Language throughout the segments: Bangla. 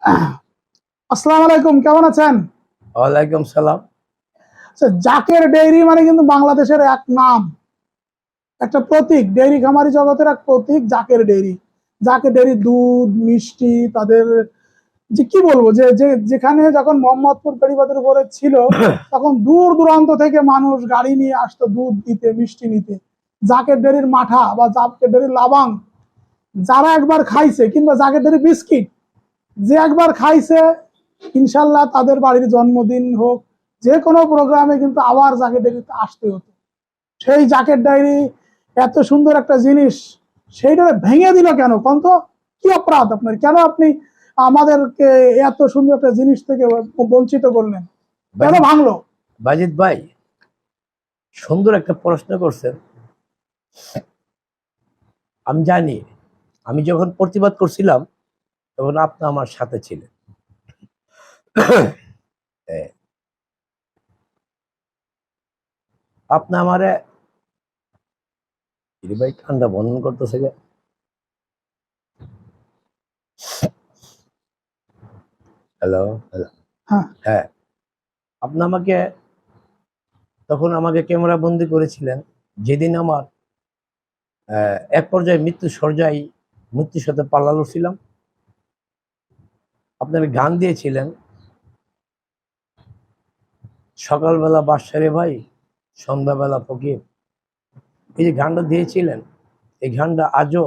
আসসালামু আলাইকুম, কেমন আছেন? ওয়ালাইকুম সালাম। আচ্ছা, জাকের ডেইরি মানে কিন্তু বাংলাদেশের এক নাম, একটা প্রতীক, ডেইরি খামারি জগতের এক প্রতীক জাকের ডেইরি। জাকের ডেইরি দুধ মিষ্টি তাদের যে কি বলবো, যে যে যেখানে যখন মোহাম্মদপুর বেড়িবাঁধের উপরে ছিল তখন দূর দূরান্ত থেকে মানুষ গাড়ি নিয়ে আসতো দুধ দিতে, মিষ্টি নিতে। জাকের ডেইরির মাঠা বা জাকের ডেইরির লাবাং যারা একবার খাইছে, কিংবা জাকের ডেইরি বিস্কিট যে একবার খাইছে, ইনশাল্লাহ তাদের বাড়ির জন্মদিন হোক, যে কোনো প্রোগ্রামে কিন্তু আবার জাকের ডায়েরিতে আসতে হতো। সেই জাকের ডায়েরি এত সুন্দর একটা জিনিস, সেইটা ভেঙে দিল কেন? কোন তো কি অপরাধ আপনার? কেন আপনি আমাদেরকে এত সুন্দর একটা জিনিস থেকে বঞ্চিত করলেন? কেন ভাঙলো? বাজিদ ভাই সুন্দর একটা প্রশ্ন করছেন। আমি জানি, আমি যখন প্রতিবাদ করছিলাম তখন আপনি আমার সাথে ছিলেন। আপনি আমারে ভাই ঠান্ডা বন্ধন করতেছে। Hello hello. হ্যাঁ, হ্যাঁ, আপনি আমাকে তখন আমাকে ক্যামেরা বন্দি করেছিলেন যেদিন আমার এক পর্যায়ে মৃত্যুর সাথে পাল্লা লড়ছিলাম। আপনার গান দিয়েছিলেন, সকালবেলা বাদশারে ভাই, সন্ধ্যাবেলা ফকির। এই যে গানটা দিয়েছিলেন, এই গানটা আজও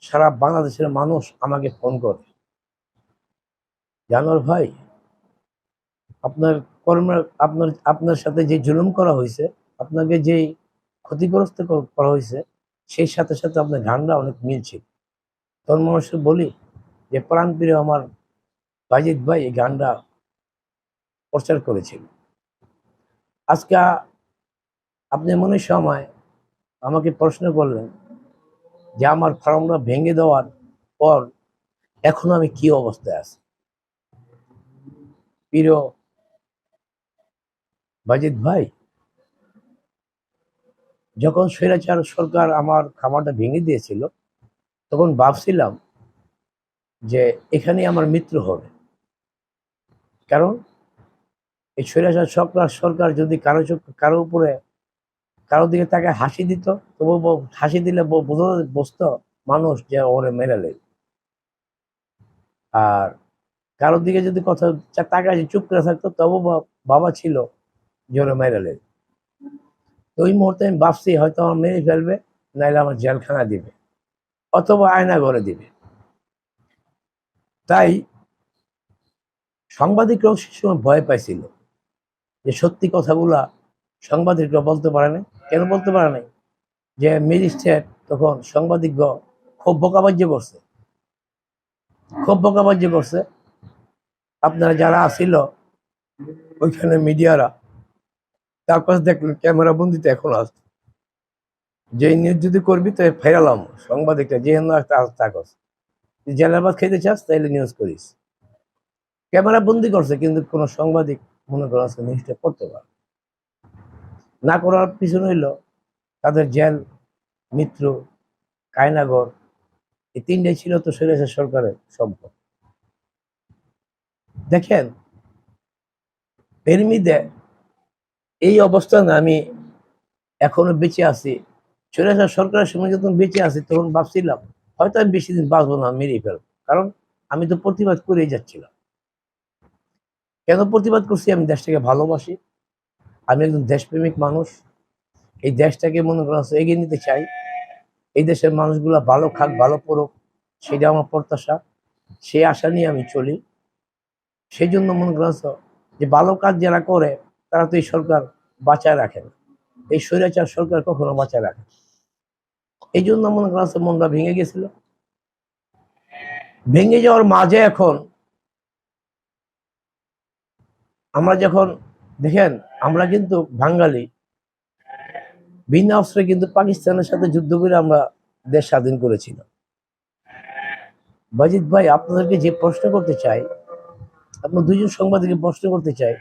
সারা বাংলাদেশের মানুষ আমাকে ফোন করে, জানোয়ার ভাই আপনার কর্মের আপনার আপনার সাথে যে জুলুম করা হয়েছে, আপনাকে যে ক্ষতিগ্রস্ত করা হয়েছে, সেই সাথে সাথে আপনার গানটা অনেক মিলছে। তখন মানুষকে বলি যে প্রাণপ্রিয় আমার বাজিদ ভাই এই গানটা প্রচার করেছিল। আজকে আপনি মনে সময় আমাকে প্রশ্ন করলেন যে আমার ফার্মটা ভেঙে দেওয়ার পর এখন আমি কি অবস্থায় আছি। প্রিয় বাজিদ ভাই, যখন স্বৈরাচার সরকার আমার খামারটা ভেঙে দিয়েছিল তখন ভাবছিলাম যে এখানেই আমার মৃত্যু হবে। কারণ এই স্বৈরাচার সরকার যদি কারো উপরে কারো দিকে তাকে হাসি দিত, তবু হাসি দিলে বুঝতো মানুষ যে ওরে মেরে লে। আর কারোর দিকে যদি কথা তাকায় চুপ করে থাকতো, তবু বাবা ছিল যে ওরে মেরে লে। তো ওই মুহূর্তে আমি ভাবছি হয়তো আমার মেরে ফেলবে, নাইলে আমার জেলখানা দিবে, অথবা আয়না ঘরে দিবে। তাই সাংবাদিকরাও সে সময় ভয় পাইছিল যে সত্যি কথাগুলা সাংবাদিকরা বলতে পারে না। কেন বলতে পারে নাই? যে ম্যাজিস্ট্রেট তখন সাংবাদিক খুব বোকাবাজ্য করছে। আপনারা যারা আসিল ওইখানে মিডিয়ারা, তার কাছে দেখলেন ক্যামেরা বন্দিতে এখন আসতো, যে নিউজ যদি করবি তো ফেরালাম সাংবাদিকটা যে তাকস, জেলার ভাত খেতে চাস তাইলে নিউজ করিস। ক্যামেরা বন্দি করছে, কিন্তু কোনো সাংবাদিক মনে করো আজকে নিউজটা করতে পারে না। করার পিছনে হইলো তাদের জেল, মৃত্যু, কায়নাগর, এই তিনটাই ছিল তো স্বৈরাচার সরকারের সম্পদ। দেখেন এরমিদে এই অবস্থানে আমি এখনো বেঁচে আছি। স্বৈরাচার সরকারের সময় যখন বেঁচে আছি তখন ভাবছিলাম হয়তো আমি বেশি দিন বাঁচবো না, মেরেই ফেলবো। কারণ আমি তো প্রতিবাদ করেই যাচ্ছিলাম। কেন প্রতিবাদ করছি? আমি দেশটাকে ভালোবাসি, আমি একজন দেশপ্রেমিক মানুষ। এই দেশটাকে মনে করা এগিয়ে নিতে চাই। এই দেশের মানুষগুলা ভালো খাক, ভালো পড়ুক, সেটা আমার প্রত্যাশা। সেই আশা নিয়ে আমি চলি। সেই জন্য মনে করা যে ভালো কাজ যারা করে তারা তো এই সরকার বাঁচায় রাখে না, এই স্বৈরাচার সরকার কখনো বাঁচায় রাখে। এই জন্য মনে করা মনটা ভেঙে গেছিল। ভেঙে যাওয়ার মাঝে এখন আমরা যখন দেখেন, আমরা কিন্তু বাঙালি বিনা অস্ত্রে কিন্তু পাকিস্তানের সাথে যুদ্ধ করে আমরা দেশ স্বাধীন করেছিলাম। বাজিদ ভাই আপনাদেরকে যে প্রশ্ন করতে চাই, আপনার দুইজন সাংবাদিককে প্রশ্ন করতে চাই,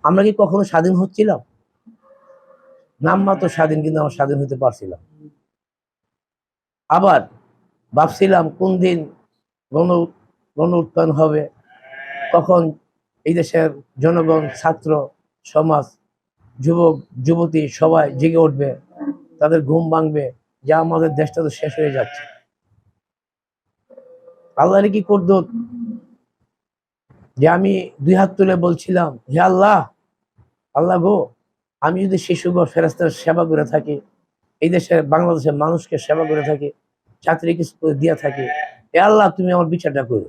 আমরা কি কখনো স্বাধীন হচ্ছিলাম? নামমাত্র স্বাধীন, কিন্তু আমরা স্বাধীন হতে পারছিলাম। আবার ভাবছিলাম কোন দিন গণ গণ উত্থান হবে, কখন এই দেশের জনগণ, ছাত্র সমাজ, যুবক যুবতী সবাই জেগে উঠবে, তাদের ঘুম ভাঙবে যে আমাদের দেশটা তো শেষ হয়ে যাচ্ছে। আল্লাহর কি কুদরত যে আমি দুই হাত তুলে বলছিলাম, হে আল্লাহ, আল্লাহ গো, আমি যদি শিশু ফেরেস্তার সেবা করে থাকি, এই দেশের বাংলাদেশের মানুষকে সেবা করে থাকি, চাকরি কিছু করে দিয়ে থাকি, এ আল্লাহ তুমি আমার বিচারটা করো,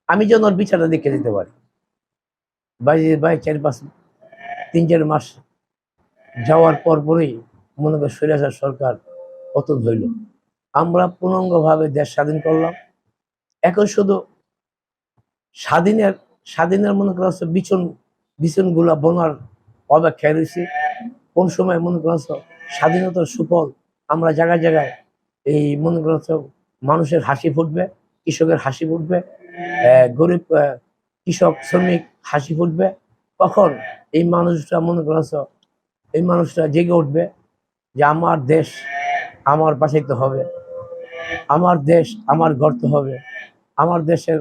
আমি যেন ওর বিচারটা দেখে দিতে পারি। ভাই 3-4 মাস যাওয়ার পর পরই মনে করে স্বৈরাচার সরকার পতন হইল। আমরা পূর্ণাঙ্গ ভাবে দেশ স্বাধীন করলাম। এখন শুধু স্বাধীনের স্বাধীনের মনে করা হচ্ছে বিচন গুলা বোনার অপেক্ষায় রয়েছে। কোন সময় মনে করা হচ্ছে স্বাধীনতার সুফল আমরা জায়গায় জায়গায় এই মনে করা হচ্ছে মানুষের হাসি ফুটবে, কৃষকের হাসি ফুটবে, গরিব কৃষক শ্রমিক হাসি ফুটবে। কখন এই মানুষটা মনে করা হচ্ছে এই মানুষটা জেগে উঠবে যে আমার দেশ আমার বাঁচাইতে হবে, আমার দেশ আমার গড়তে হবে, আমার দেশের,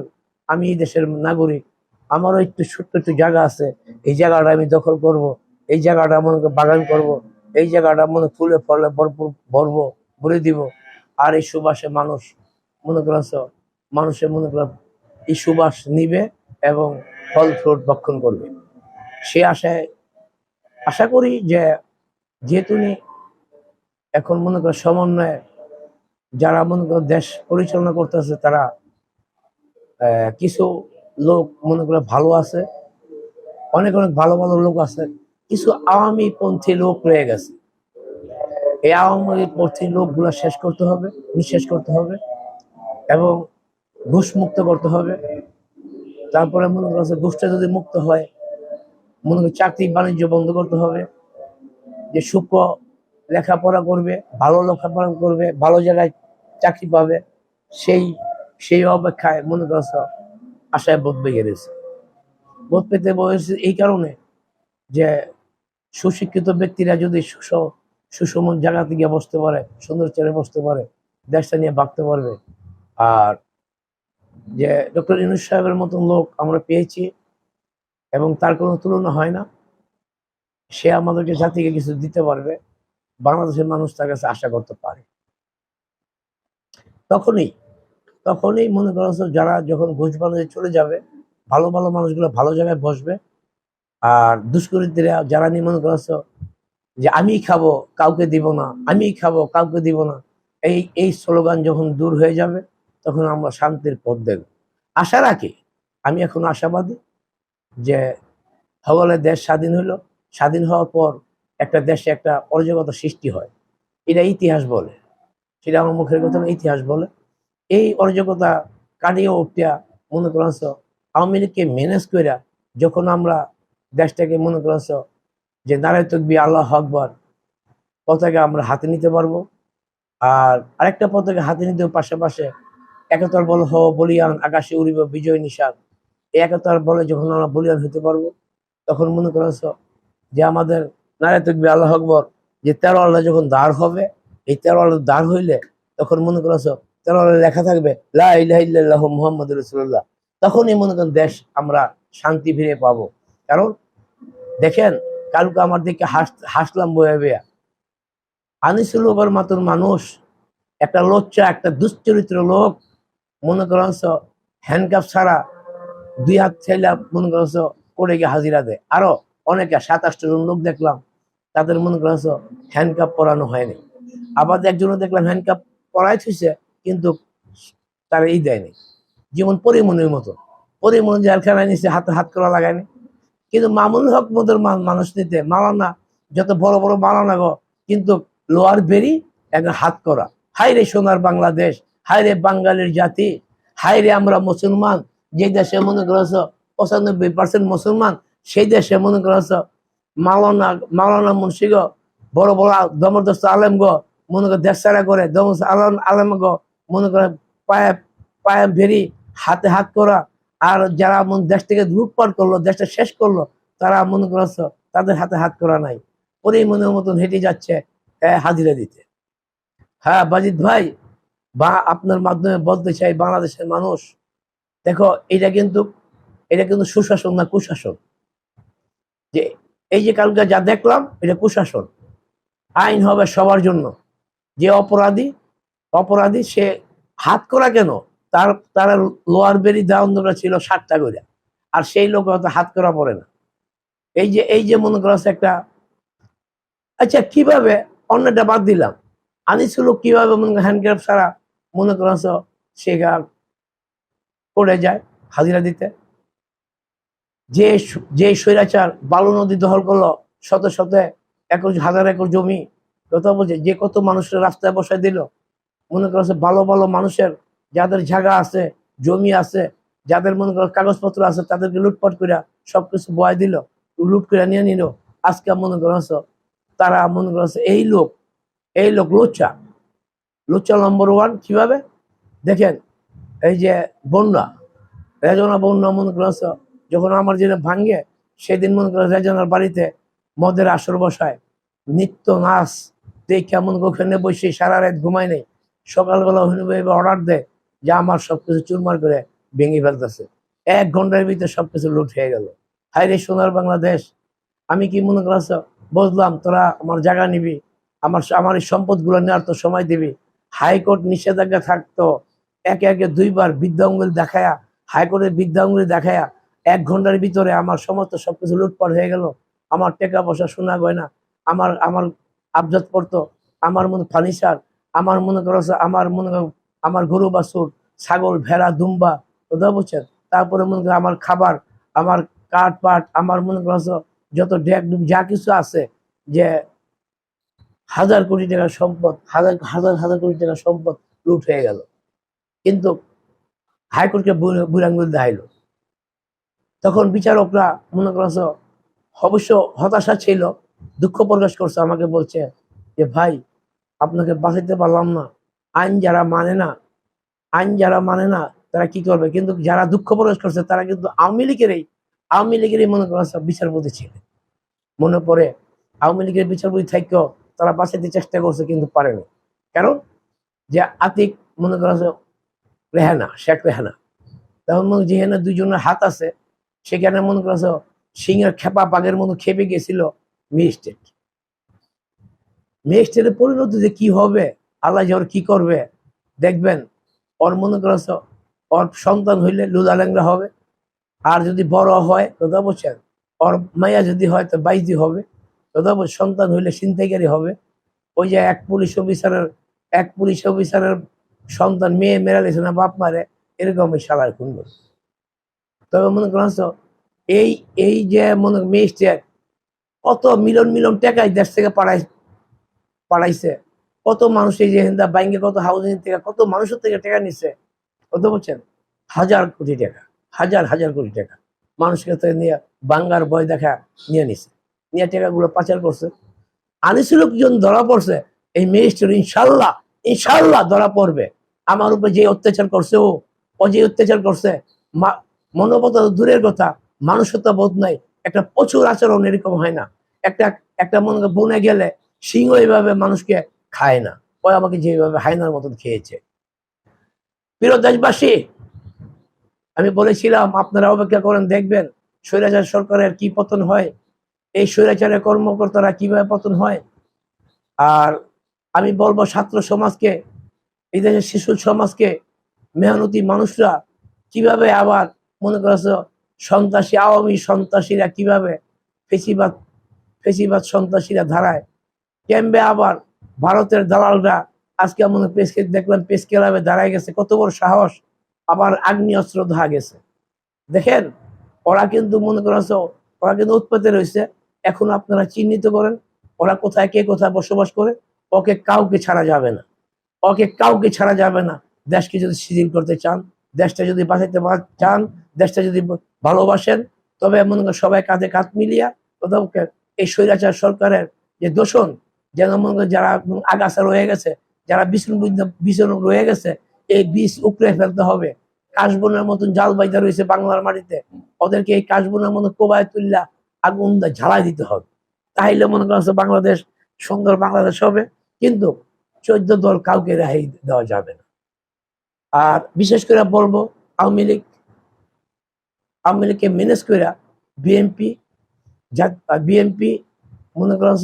আমি এই দেশের নাগরিক, আমারও একটু ছোট্ট একটু জায়গা আছে, এই জায়গাটা আমি দখল করব, এই জায়গাটা মনে করে বাগান করব, এই জায়গাটা মনে ফুলে ফলে ভরপুর ভরবো, ভরে দিব। আর এই সুবাসে মানুষ মনে করছ মানুষের মনে কর এই সুবাস নিবে এবং ফল ফ্রুট ভক্ষণ করবে। সে আশায় আশা করি যে যেহেতু এখন মনে কর সমন্বয়ে যারা মনে কর দেশ পরিচালনা করতেছে, তারা কিছু লোক মনে করে ভালো আছে, অনেক অনেক ভালো ভালো লোক আছে, কিছু আওয়ামী পন্থী লোক রয়ে গেছে। এই আওয়ামী পন্থী লোকগুলা শেষ করতে হবে, নিঃশেষ করতে হবে এবং ঘুষ মুক্ত করতে হবে। তারপরে মনে করছে ঘুষটা যদি মুক্ত হয়, মনে করি চাকরি বাণিজ্য বন্ধ করতে হবে। যে সূক্ষ্ম লেখাপড়া করবে, ভালো লেখাপড়া করবে, ভালো জায়গায় চাকরি পাবে, সেই সেই অপেক্ষায় মনে করছে আশায় বোধ পেয়ে গেছে। বোধ পেতে বলেছে এই কারণে যে সুশিক্ষিত ব্যক্তিরা যদি সুষম জায়গাতে গিয়ে বসতে পারে, সুন্দর চেয়ারে বসতে পারে, দেশটা নিয়ে ভাবতে পারবে। আর যে ডক্টর ইউনূস সাহেবের মতন লোক আমরা পেয়েছি এবং তার কোনো তুলনা হয় না, সে আমাদেরকে জাতিকে কিছু দিতে পারবে, বাংলাদেশের মানুষ তার কাছে আশা করতে পারে। তখনই তখনই মনে করছো যারা যখন ঘুষ বাণিজ্যে চলে যাবে, ভালো ভালো মানুষগুলো ভালো জায়গায় বসবে। আর দুষ্কৃতীরা যারা নিয়ে মনে করছো যে আমি খাবো কাউকে দিব না, আমি খাবো কাউকে দিব না, এই স্লোগান যখন দূর হয়ে যাবে, তখন আমরা শান্তির পথ দেখব। আশা রাখি, আমি এখন আশাবাদী যে সকলে দেশ স্বাধীন হইলো, স্বাধীন হওয়ার পর একটা দেশে একটা অরাজকতা সৃষ্টি হয়, এটা ইতিহাস বলে, সেটা আমার মুখের কথা না, ইতিহাস বলে। এই অরাজকতা কাটিয়ে উঠিয়া মনে করছ আওয়ামী লীগকে ম্যানেজ কইরা যখন আমরা দেশটাকে মনে করছ যে নারায় তকবীর আল্লাহু আকবার পতাকা আমরা হাতে নিতে পারবো। আর আরেকটা পতাকা হাতে নিতে পাশাপাশি একতার বল হও বলিয়ান, আকাশে উড়িব বিজয় নিশান, এই একতার বলে যখন আমরা বলিয়ান হতে পারবো, তখন মনে করছ যে আমাদের নারায় তকবীর আল্লাহু আকবার যে 13 আল্লাহ যখন দাঁড় হবে, এই 13 আল্লাহ দাঁড় হইলে তখন মনে করছ 13 আল্লাহ লেখা থাকবে লা ইলাহা ইল্লাল্লাহু মুহাম্মাদুর রাসূলুল্লাহ, তখনই মনে করেন দেশ আমরা শান্তি ফিরে পাবো। কারণ দেখেন, কালকে আমার দিকে হাসলাম বয়া বেয়া, আনিসুল হকের মতন মানুষ, একটা লোচ্চা, একটা দুশ্চরিত্র লোক মনে করছ হ্যান্ডকাপ ছাড়া 2 হাত ছেলে মনে করছ করে গিয়ে হাজিরা দেয়। আরো অনেকে 27 জন লোক দেখলাম, তাদের মনে করছ হ্যান্ডকাপ পরানো হয়নি। আবার একজনও দেখলাম হ্যান্ডকাপ পরাই থুইছে, কিন্তু তার এই দেয়নি, যেমন পরিমনির মতো। পরিমনি জেলখানায় নিচে হাতে হাত করা লাগায়নি, কিন্তু মামুনুল হক মতো মানুষ নিতে মালানা, যত বড় বড় মালানা গো, কিন্তু লোয়ার বেরি একটা হাত করা। হাই রে সোনার বাংলাদেশ, হাই রে বাঙালির জাতি, হাই রে আমরা মুসলমান, যে দেশে মনে করছ 95% মুসলমান, সেই দেশে মনে করছ মালানা মালানা মুন্সি গো, বড় বড় জবরদস্ত আলেম গো মনে করে দেশ ছাড়া করে, আলেম গো মনে করে পায়ে পায়ে ভেরি হাতে হাত করা। আর যারা দেশ থেকে লুটপাট করলো, দেশটা শেষ করলো, তারা মনে করছ তাদের হাতে হাত করা নাই, পরেই মনের মতন হেঁটে যাচ্ছে হাজিরা দিতে। হ্যাঁ বাজিদ ভাই, বা আপনার মাধ্যমে বলতে চাই, বাংলাদেশের মানুষ, দেখো, এটা কিন্তু সুশাসন না, কুশাসন। যে এই যে কালকে যা দেখলাম, এটা কুশাসন। আইন হবে সবার জন্য। যে অপরাধী অপরাধী সে হাত করা কেন, তার লোয়ার বেরি দেওয়া ছিল 7টা করে, আর সেই লোক হয়তো হাত করা পড়ে না। এই যে মনে করা একটা, আচ্ছা কিভাবে, অন্যটা বাদ দিলাম, আনিসুল কিভাবে মনে হ্যান্ডক্রাফ ছাড়া মনে করছ সে পড়ে যায় হাজিরা দিতে? যে স্বৈরাচার বালু নদী দখল করলো, শত শত একর, হাজার একর জমি, কথা বলছে, যে কত মানুষের রাস্তায় বসায় দিল, মনে করছে ভালো ভালো মানুষের যাদের জায়গা আছে, জমি আছে, যাদের মনে করো কাগজপত্র আছে, তাদেরকে লুটপাট করে সবকিছু বয় দিল, লুট করে নিয়ে নিল। আজকে মনে করছো তারা মনে করছে এই লোক লুচ্চা, লুচ্চা নম্বর 1। কিভাবে দেখেন, এই যে বন্যা, রেজনা বন্যা মনে করছ, যখন আমার যেটা ভাঙ্গে, সেদিন মনে করো রেজনার বাড়িতে মদের আসর বসায়, নৃত্য নাচ দেখে মনে করো ওখানে বসে সারা রাত ঘুমায় নেই। সকালবেলা অর্ডার দেয় যে আমার সবকিছু চুরমার করে ভেঙে ফেলতেছে। 1 ঘন্টার ভিতরে সবকিছু লুট হয়ে গেল। হায় রে সোনার বাংলাদেশ! আমি কি মনে করছ বুঝলাম তোরা আমার জায়গা নিবি, আমার এই সম্পদগুলো নেওয়ার তো সময় দিবি। হাইকোর্ট নিষেধাজ্ঞা থাকতো, একে একে 2বার বৃদ্ধা আঙ্গুল দেখায়া, হাইকোর্টের বৃদ্ধা আঙ্গুলি দেখায়া 1 ঘন্টার ভিতরে আমার সমস্ত সবকিছু লুটপাট হয়ে গেল। আমার টাকা পয়সা, সোনা গয়না, আমার আমার আবজাত পড়তো, আমার মনে ফার্নিচার, আমার মনে করো আমার গরু বাছুর, ছাগল, ভেড়া, দুম্বা, কথা বলছেন, তারপরে মনে করো আমার খাবার, আমার কাঠ পাট, আমার মনে করো যত ডেক ডুব যা কিছু আছে, যে হাজার কোটি টাকার সম্পদ, হাজার হাজার হাজার কোটি টাকার সম্পদ লুট হয়ে গেল। কিন্তু হাইকোর্টকে বুড়াঙ্গুল দেখাইলো। তখন বিচারকরা মনে করছো অবশ্য হতাশা ছিল, দুঃখ প্রকাশ করছে, আমাকে বলছে যে ভাই, আপনাকে বাঁচাইতে পারলাম না। আইন যারা মানে না, তারা কি করবে? কিন্তু যারা দুঃখ প্রকাশ করছে তারা কিন্তু আওয়ামী লীগেরই মনে করছে বিচারপতি ছিল। মনে পড়ে আওয়ামী লীগের বিচারপতি থাকলেও তারা বাঁচাইতে চেষ্টা করছে, কিন্তু পারেনি। কারণ যে আতিক মনে করছে রেহানা, শেখ রেহানা, তখন মনে যেখানে 2জনের হাত আছে, সেখানে মনে করছো সিংহের খেপা বাঘের মতো খেপে গেছিল ম্যাজিস্ট্রেটের পরিণতি যে কি হবে, আল্লাহ যে ওর কি করবে দেখবেন। ওর মনে করছো ওর সন্তান হইলে লুলা ল্যাংরা হবে, আর যদি বড় হয়, কথা বলছেন, ওর মাইয়া যদি হয় তো বাইজি হবে, কথা বল, সন্তান হইলে ছিনতাইকারী হবে। ওই যে এক পুলিশ অফিসারের সন্তান মেয়ে মেরা লেছে না বাপ মারে, এরকম শালার খুন করে। তবে মনে করছো এই এই যে মনে ম্যাজিস্ট্রেট কত মিলন মিলন টাকায় দেশ থেকে পাড়াইছে, কত মানুষ এই যে হিন্দা ব্যাংকে, কত হাউজিং থেকে, কত মানুষের থেকে টাকা নিচ্ছে, কত বলছেন, হাজার কোটি টাকা, হাজার হাজার কোটি টাকা মানুষকে থেকে নিয়ে বাঙ্গার ভয় দেখা নিয়ে নিছে, নিয়ে টাকাগুলো পাচার করছে। আনিসুল জন ধরা পড়ছে, এই ম্যাজিস্ট্রেট ইনশাল্লাহ ইনশাল্লাহ ধরা পড়বে। আমার উপর যে অত্যাচার করছে, ও যে অত্যাচার করছে, মনোবত দূরের কথা, মানুষত্ব বোধ নাই, একটা প্রচুর আচরণ এরকম হয় না। একটা একটা মনে বনে গেলে সিংহ এইভাবে মানুষকে খায় না, ওই আমাকে যেভাবে হায়নার মতন খেয়েছে। প্রিয় দেশবাসী, আমি বলেছিলাম আপনারা অপেক্ষা করেন, দেখবেন স্বৈরাচার সরকারের কি পতন হয়, এই স্বৈরাচারের কর্মকর্তারা কিভাবে পতন হয়। আর আমি বলবো ছাত্র সমাজকে, এই দেশের শিশু সমাজকে, মেহনতি মানুষরা কিভাবে আবার মনে করছো সন্ত্রাসী আওয়ামী সন্ত্রাসীরা কিভাবে ফেসিবাদ ফেসিবাদ সন্ত্রাসীরা ধারায় ক্যাম্পে, আবার ভারতের দালালরা আজকে মনে দেখলাম প্রেস ক্লাবে দাঁড়ায় গেছে, কত বড় সাহস, আবার আগ্নেয়াস্ত্র ধরা গেছে। দেখেন, ওরা কিন্তু মনে করছো ওরা কিন্তু উৎপাতে রয়েছে। এখন আপনারা চিহ্নিত করেন ওরা কোথায়, কে কোথায় বসবাস করে। ওকে কাউকে ছাড়া যাবে না, ওকে কাউকে ছাড়া যাবে না। দেশকে যদি শিথিল করতে চান, দেশটা যদি বাঁচাইতে চান, দেশটা যদি ভালোবাসেন, তবে মনে করেন সবাই কাঁধে কাঁধ মিলিয়া কোথাও এই স্বৈরাচার সরকারের যে দূষণ, যেন মনে করেন যারা আগাছা রয়ে গেছে, যারা বিছন রয়ে গেছে, এই বীজ উপড়ে ফেলতে হবে। কাশবনের মতন জাল বাইদা রয়েছে বাংলার মাটিতে, ওদেরকে এই কাশবনের মতো কোবায় তুললা আগুন ঝালাই দিতে হবে। তাইলে মনে করছে বাংলাদেশ সুন্দর বাংলাদেশ হবে। কিন্তু 14 দল কাউকে রেহাই দেওয়া যাবে না। আর বিশেষ করে বলবো, আওয়ামী লীগ আওয়ামী লীগকে ম্যানেজ করে বিএনপি বিএনপি মনে করেন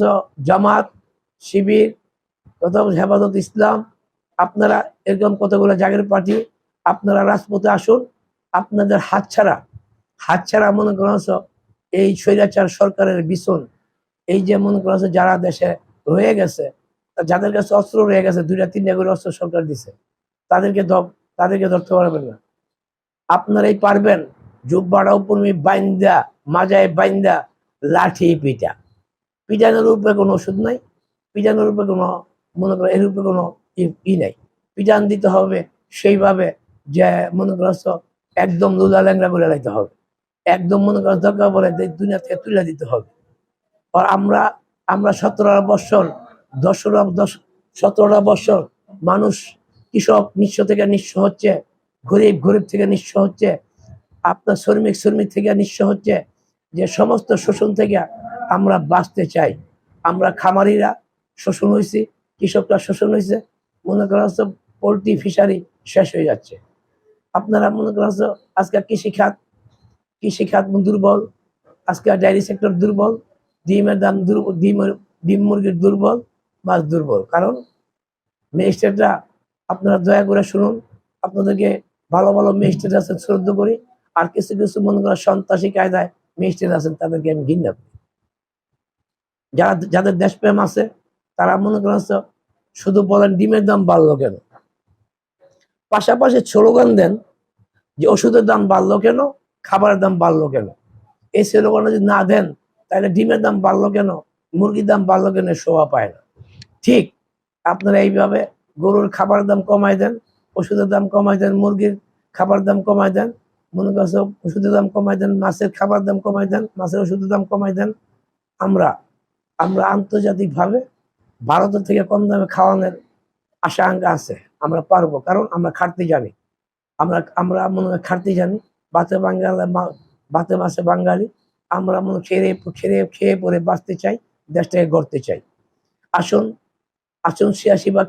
জামাত, শিবির, কথা হেফাজত ইসলাম, আপনারা এরকম কতগুলো জাগের পার্টি, আপনারা রাজপথে আসুন। আপনাদের হাতছাড়া মনে করেন এই স্বৈরাচার সরকারের বিছন, এই যে মনে করেন যারা দেশে রয়ে গেছে, যাদের কাছে অস্ত্র রয়ে গেছে, 2-3টা করে অস্ত্র সরকার দিছে, তাদেরকে ধরতে পারবেন না। আপনারাই পারবেন জুব্বাটা উপরে বাইন্দা, মাজায় বাইন্দা লাঠি পিটানোর উপরে কোনো ওষুধ নাই, পিটানোর উপরে কোনো মনে করো এর উপরে কোনো নাই। পিটান দিতে হবে সেইভাবে যে মনে করছো একদম লুলা ল্যাংরা করে লাইতে হবে, একদম মনে করো দরকার বলে দুনিয়া থেকে তুলে দিতে হবে। আর আমরা 17টা বছর মানুষ, কৃষক নিঃস্ব থেকে নিঃস্ব হচ্ছে, গরিব থেকে নিঃস্ব হচ্ছে, আপনার শ্রমিক থেকে নিঃস্ব হচ্ছে। যে সমস্ত শোষণ থেকে আমরা বাঁচতে চাই। আমরা খামারিরা শোষণ হয়েছি, কৃষকরা শোষণ হয়েছে, মনে করা হচ্ছে পোলট্রি ফিশারি শেষ হয়ে যাচ্ছে। আপনারা মনে করা হচ্ছে আজকে কৃষিখাত দুর্বল, আজকে ডায়েরি সেক্টর দুর্বল, ডিমের দাম দুর্বল, ডিম মুরগির দুর্বল, মাছ দুর্বল। কারণ ম্যাজিস্ট্রেটরা, আপনারা দয়া করে শুনুন, আপনাদেরকে ভালো ম্যাজিস্ট্রেট আছেন শ্রদ্ধা করি, আর কিছু মনে করেন সন্ত্রাসী কায়দায় ম্যাজিস্ট্রেট আছেন, তাদেরকে আমি ঘৃণা করি। যাদের দেশপ্রেম আছে তারা মনে করেন শুধু বলেন ডিমের দাম বাড়লো কেন, পাশাপাশি স্লোগান দেন যে ওষুধের দাম বাড়লো কেন, খাবারের দাম বাড়লো কেন। এই স্লোগান যদি না দেন তাহলে ডিমের দাম বাড়লো কেন, মুরগির দাম বাড়লো কেন শোভা পায় না। ঠিক আপনারা এইভাবে গরুর খাবারের দাম কমায় দেন, ওষুধের দাম কমায় দেন, মুরগির খাবার দাম কমায় দেন, মনে করছে ওষুধের দাম কমায় দেন, মাছের খাবার দাম কমায় দেন, মাছের ওষুধের দাম কমায় দেন। আমরা আন্তর্জাতিকভাবে ভারতের থেকে কম দামে খাওয়ানোর আশঙ্কা আছে, আমরা পারবো, কারণ আমরা খাটতে জানি। আমরা মনে হয় খাটতে জানি, বাতে মাসে বাঙালি, আমরা মনে খেয়ে পরে বাঁচতে চাই, দেশটাকে গড়তে চাই। আসুন 86 ভাগ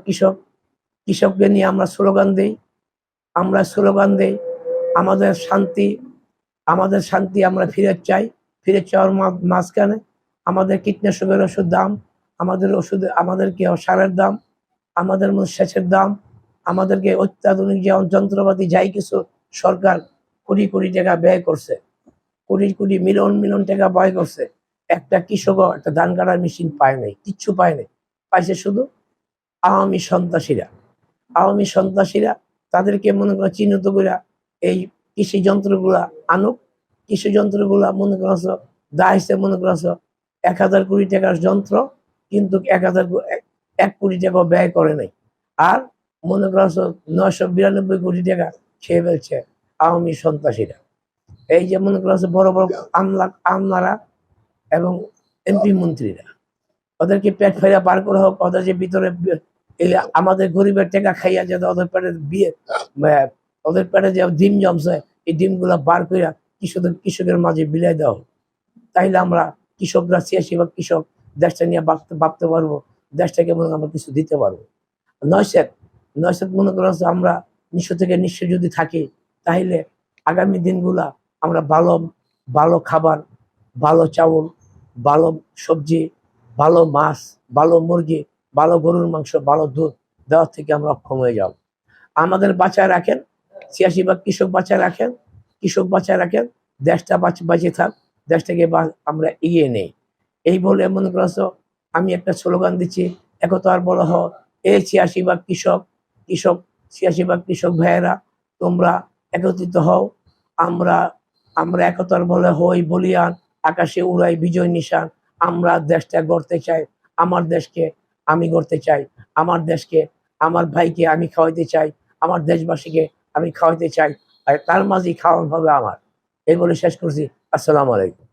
কৃষককে নিয়ে আমরা স্লোগান দেই, আমাদের শান্তি আমরা ফিরে চাওয়ার মাঝখানে আমাদের কীটনাশকের ওষুধ দাম, আমাদের কি সারের দাম, আমাদের সেচের দাম, আমাদেরকে অত্যাধুনিক যে যন্ত্রপাতি যাই কিছু সরকার কোটি টাকা ব্যয় করছে, কোটি মিলিয়ন টাকা ব্যয় করছে, একটা কৃষকও একটা ধান কাটার মেশিন পায় নাই, কিচ্ছু পায় নাই। পাইছে শুধু আওয়ামী সন্ত্রাসীরা। তাদেরকে মনে করো চিহ্নিত করে এই কৃষি যন্ত্রগুলা আনুক, কৃষি যন্ত্রগুলা মনে করছ দায়িত্বে মনে করছ 1000 কোটি টাকার যন্ত্র, কিন্তু 1 কোটি টাকা ব্যয় করে নাই। আর মনে করছ 992 কোটি টাকা খেয়ে ফেলছে আওয়ামী সন্ত্রাসীরা। এই যে মনে করছ বড় আমলারা এবং এমপি মন্ত্রীরা, ওদেরকে পেট ফেরা বার করা হোক, ওদের যে ভিতরে আমাদের গরিবের টাকা খাইয়া যে ওদের পেটে যে ডিম জমছে, এই ডিমগুলা বার করে কৃষকের মাঝে বিলাই দেওয়া হোক। তাইলে আমরা কৃষকরা 86 ভাগ কৃষক দেশটা নিয়ে ভাবতে পারবো, দেশটাকে মনে আমরা কিছু দিতে পারবো। নয়সেট মনে করা হচ্ছে আমরা নিঃস্ব থেকে নিঃস্ব যদি থাকি, তাহলে আগামী দিনগুলা আমরা ভালো খাবার, ভালো চাউল, ভালো সবজি, ভালো মাছ, ভালো মুরগি, ভালো গরুর মাংস, ভালো দুধ দেওয়ার থেকে আমরা অক্ষম হয়ে যাব। আমাদের বাঁচায় রাখেন, 86 ভাগ কৃষক বাঁচায় রাখেন, দেশটা বাঁচিয়ে থাক, দেশটাকে আমরা এগিয়ে নেই। এই বলে মনে করছো আমি একটা স্লোগান দিচ্ছি, একতার বলা হোক, এই 86 ভাগ কৃষক 86 ভাগ কৃষক ভাইয়েরা, তোমরা একত্রিত হও। আমরা একতার বলে হই বলিয়ান, আকাশে উড়াই বিজয় নিশান। আমরা দেশটা গড়তে চাই, আমার দেশকে আমি গড়তে চাই, আমার দেশকে, আমার ভাইকে আমি খাওয়াইতে চাই, আমার দেশবাসীকে আমি খাওয়াইতে চাই, আর তার মাঝেই খাওয়ানো হবে আমার। এই বলে শেষ করছি। আসসালামু আলাইকুম।